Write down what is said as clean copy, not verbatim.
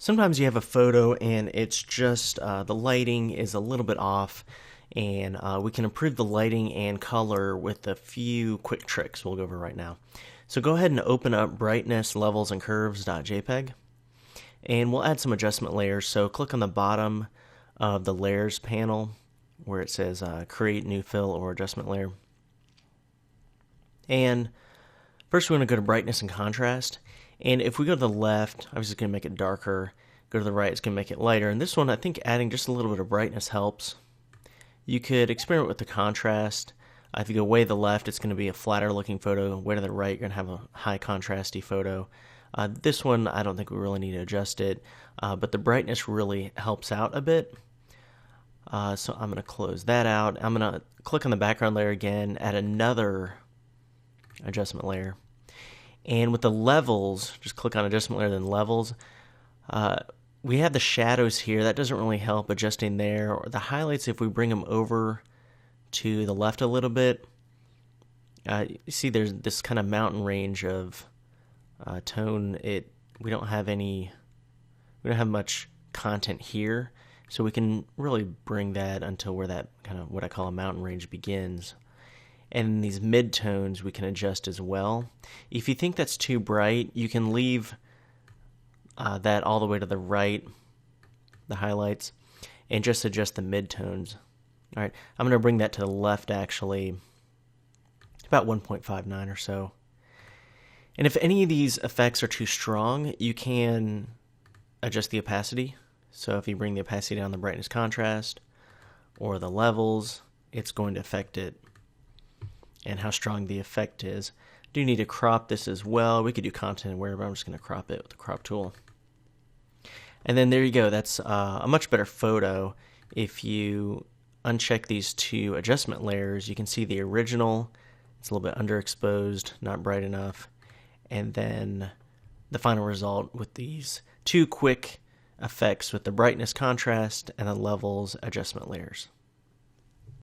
Sometimes you have a photo and it's just the lighting is a little bit off, and we can improve the lighting and color with a few quick tricks we'll go over right now. So go ahead and open up brightness, levels, and curves.jpg, and we'll add some adjustment layers. So click on the bottom of the layers panel where it says create new fill or adjustment layer. And first we're going to go to brightness and contrast. And if we go to the left, obviously it's going to make it darker. Go to the right, it's going to make it lighter. And this one, I think adding just a little bit of brightness helps. You could experiment with the contrast. If you go way to the left, it's going to be a flatter looking photo. Way to the right, you're going to have a high contrasty photo. This one, I don't think we really need to adjust it, but the brightness really helps out a bit. So I'm going to close that out. I'm going to click on the background layer again, add another adjustment layer. And with the levels, just click on adjustment layer, then levels. We have the shadows here. That doesn't really help adjusting there. Or the highlights, if we bring them over to the left a little bit, you see there's this kind of mountain range of tone. We don't have much content here, so we can really bring that until where that kind of what I call a mountain range begins. And these mid-tones we can adjust as well. If you think that's too bright, you can leave that all the way to the right, the highlights, and just adjust the mid-tones. All right, I'm going to bring that to the left actually, about 1.59 or so. And if any of these effects are too strong, you can adjust the opacity. So if you bring the opacity down, the brightness contrast, or the levels, it's going to affect it and how strong the effect is. Do need to crop this as well. We could do content aware, but I'm just going to crop it with the crop tool. And then there you go. That's a much better photo. If you uncheck these two adjustment layers, you can see the original. It's a little bit underexposed, not bright enough. And then the final result with these two quick effects with the brightness contrast and the levels adjustment layers.